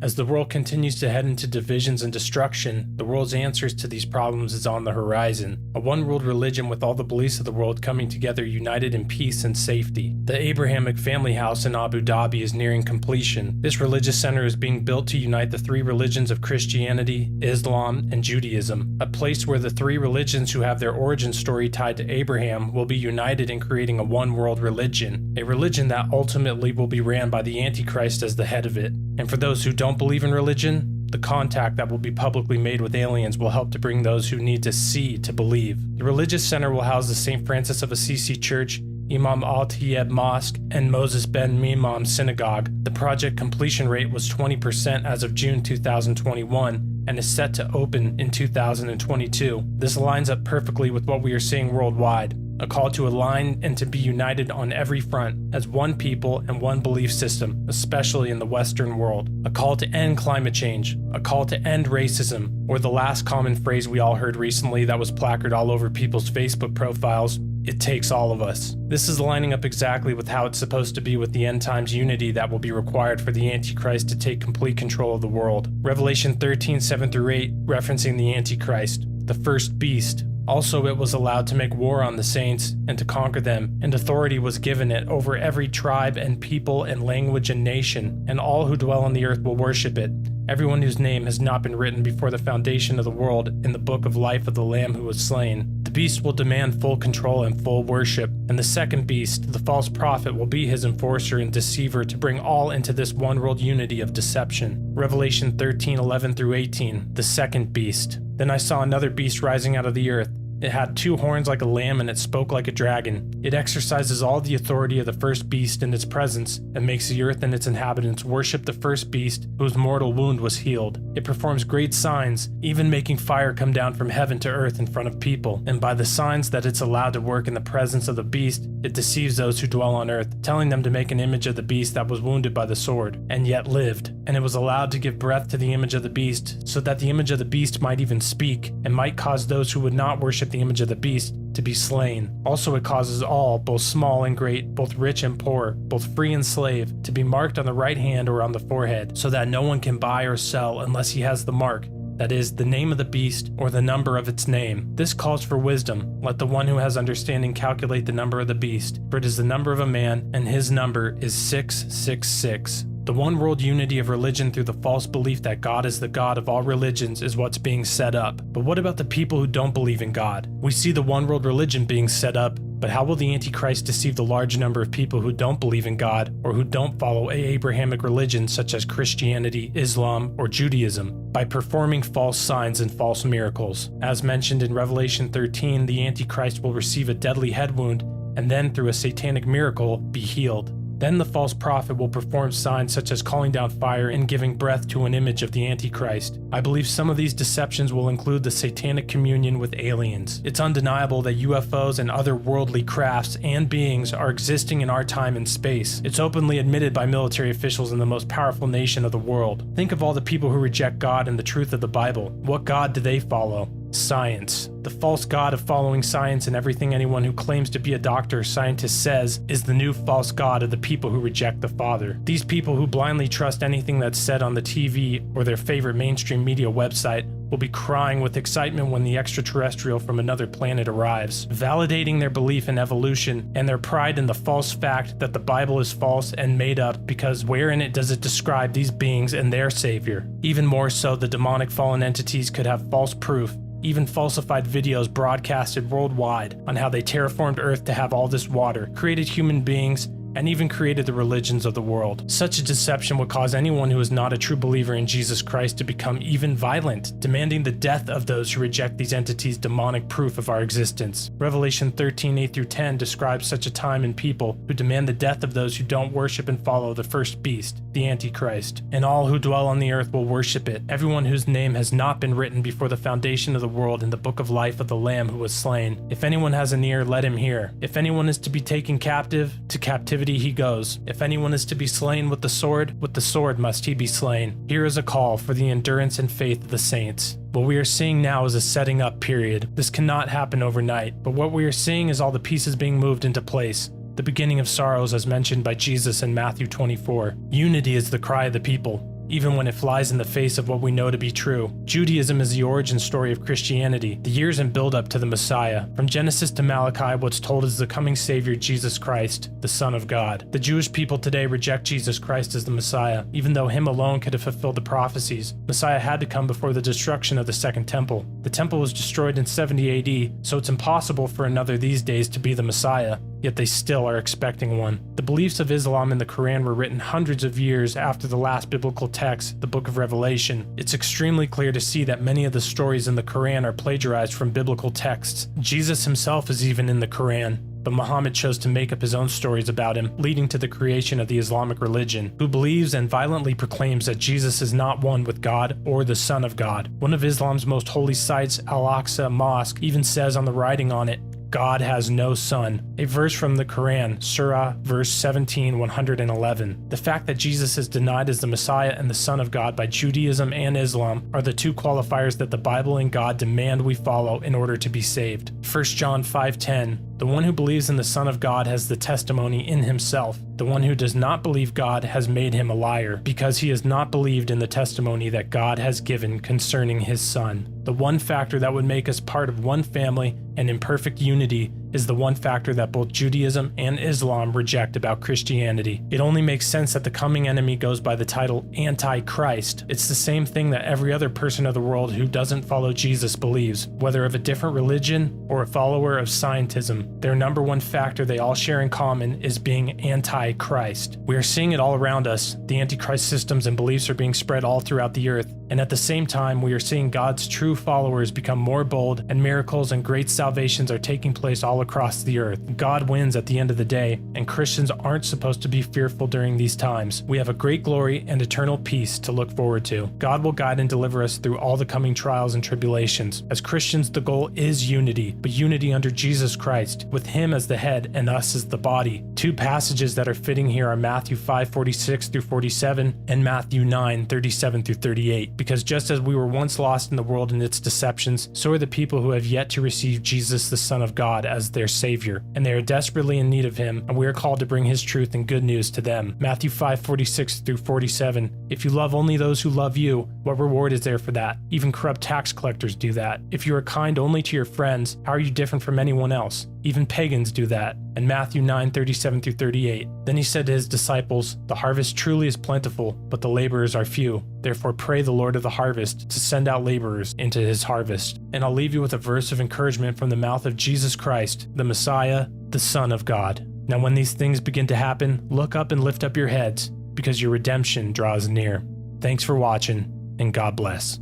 As the world continues to head into divisions and destruction, the world's answers to these problems is on the horizon. A one-world religion with all the beliefs of the world coming together united in peace and safety. The Abrahamic family house in Abu Dhabi is nearing completion. This religious center is being built to unite the three religions of Christianity, Islam, and Judaism, a place where the three religions who have their origin story tied to Abraham will be united in creating a one-world religion, a religion that ultimately will be ran by the Antichrist as the head of it. And for those who don't believe in religion, the contact that will be publicly made with aliens will help to bring those who need to see to believe. The religious center will house the St. Francis of Assisi Church, Imam Al-Tayyib Mosque, and Moses Ben Mimam Synagogue. The project completion rate was 20% as of June 2021 and is set to open in 2022. This lines up perfectly with what we are seeing worldwide. A call to align and to be united on every front as one people and one belief system, especially in the Western world. A call to end climate change, a call to end racism, or the last common phrase we all heard recently that was placarded all over people's Facebook profiles, "It takes all of us." This is lining up exactly with how it's supposed to be with the end times unity that will be required for the Antichrist to take complete control of the world. Revelation 13:7-8, referencing the Antichrist, the first beast. Also, it was allowed to make war on the saints and to conquer them, and authority was given it over every tribe and people and language and nation, and all who dwell on the earth will worship it. Everyone whose name has not been written before the foundation of the world in the book of life of the Lamb who was slain. The beast will demand full control and full worship, and the second beast, the false prophet, will be his enforcer and deceiver to bring all into this one-world unity of deception. Revelation 13:11-18, the second beast. Then I saw another beast rising out of the earth. It had 2 horns like a lamb and it spoke like a dragon. It exercises all the authority of the first beast in its presence and makes the earth and its inhabitants worship the first beast whose mortal wound was healed. It performs great signs, even making fire come down from heaven to earth in front of people. And by the signs that it's allowed to work in the presence of the beast, it deceives those who dwell on earth, telling them to make an image of the beast that was wounded by the sword, and yet lived. And it was allowed to give breath to the image of the beast, so that the image of the beast might even speak, and might cause those who would not worship the image of the beast to be slain. Also it causes all, both small and great, both rich and poor, both free and slave, to be marked on the right hand or on the forehead, so that no one can buy or sell unless he has the mark, that is, the name of the beast or the number of its name. This calls for wisdom. Let the one who has understanding calculate the number of the beast, for it is the number of a man, and his number is 666. The one-world unity of religion through the false belief that God is the God of all religions is what's being set up. But what about the people who don't believe in God? We see the one-world religion being set up, but how will the Antichrist deceive the large number of people who don't believe in God or who don't follow Abrahamic religions such as Christianity, Islam, or Judaism? By performing false signs and false miracles. As mentioned in Revelation 13, the Antichrist will receive a deadly head wound and then, through a satanic miracle, be healed. Then the false prophet will perform signs such as calling down fire and giving breath to an image of the Antichrist. I believe some of these deceptions will include the satanic communion with aliens. It's undeniable that UFOs and other worldly crafts and beings are existing in our time and space. It's openly admitted by military officials in the most powerful nation of the world. Think of all the people who reject God and the truth of the Bible. What God do they follow? Science. The false god of following science, and everything anyone who claims to be a doctor or scientist says is the new false god of the people who reject the Father. These people who blindly trust anything that's said on the TV or their favorite mainstream media website will be crying with excitement when the extraterrestrial from another planet arrives, validating their belief in evolution and their pride in the false fact that the Bible is false and made up, because where in it does it describe these beings and their savior? Even more so, the demonic fallen entities could have false proof, even falsified videos broadcasted worldwide on how they terraformed Earth to have all this water, created human beings, and even created the religions of the world. Such a deception would cause anyone who is not a true believer in Jesus Christ to become even violent, demanding the death of those who reject these entities' demonic proof of our existence. Revelation 13:8-10 describes such a time and people who demand the death of those who don't worship and follow the first beast, the Antichrist. And all who dwell on the earth will worship it, everyone whose name has not been written before the foundation of the world in the book of life of the Lamb who was slain. If anyone has an ear, let him hear. If anyone is to be taken captive, to captivity he goes. If anyone is to be slain with the sword must he be slain. Here is a call for the endurance and faith of the saints. What we are seeing now is a setting up period. This cannot happen overnight, but what we are seeing is all the pieces being moved into place. The beginning of sorrows as mentioned by Jesus in Matthew 24. Unity is the cry of the people. even when it flies in the face of what we know to be true. Judaism is the origin story of Christianity, the years and build-up to the Messiah. From Genesis to Malachi, what's told is the coming Savior, Jesus Christ, the Son of God. The Jewish people today reject Jesus Christ as the Messiah, even though him alone could have fulfilled the prophecies. Messiah had to come before the destruction of the Second Temple. The temple was destroyed in 70 AD, so it's impossible for another these days to be the Messiah, yet they still are expecting one. The beliefs of Islam in the Quran were written hundreds of years after the last biblical text, the Book of Revelation. It's extremely clear to see that many of the stories in the Quran are plagiarized from biblical texts. Jesus himself is even in the Quran, but Muhammad chose to make up his own stories about him, leading to the creation of the Islamic religion, who believes and violently proclaims that Jesus is not one with God or the Son of God. One of Islam's most holy sites, Al-Aqsa Mosque, even says on the writing on it, God has no son. A verse from the Quran, Surah, verse 17, 111. The fact that Jesus is denied as the Messiah and the Son of God by Judaism and Islam are the two qualifiers that the Bible and God demand we follow in order to be saved. 1 John 5:10. The one who believes in the Son of God has the testimony in himself. The one who does not believe God has made him a liar, because he has not believed in the testimony that God has given concerning his Son. The one factor that would make us part of one family and in perfect unity is the one factor that both Judaism and Islam reject about Christianity. It only makes sense that the coming enemy goes by the title Antichrist. It's the same thing that every other person of the world who doesn't follow Jesus believes, whether of a different religion or a follower of scientism. Their number one factor they all share in common is being anti-Christ. We are seeing it all around us. The antichrist systems and beliefs are being spread all throughout the earth, and at the same time we are seeing God's true followers become more bold, and miracles and great salvations are taking place all across the earth. God wins at the end of the day, and Christians aren't supposed to be fearful during these times. We have a great glory and eternal peace to look forward to. God will guide and deliver us through all the coming trials and tribulations. As Christians, the goal is unity, but unity under Jesus Christ, with him as the head and us as the body. Two passages that are fitting here are Matthew 5:46 through 47 and Matthew 9:37 through 38, because just as we were once lost in the world and its deceptions, so are the people who have yet to receive Jesus the Son of God as their Savior, and they are desperately in need of him, and we are called to bring his truth and good news to them. Matthew 5:46 through 47. If you love only those who love you, what reward is there for that? Even corrupt tax collectors do that. If you are kind only to your friends, how are you different from anyone else? Even pagans do that. And Matthew 9:37 through 38. Then he said to his disciples, the harvest truly is plentiful, but the laborers are few. Therefore pray the Lord of the harvest to send out laborers into his harvest. And I'll leave you with a verse of encouragement from the mouth of Jesus Christ, the Messiah, the Son of God. Now when these things begin to happen, look up and lift up your heads, because your redemption draws near. Thanks for watching, and God bless.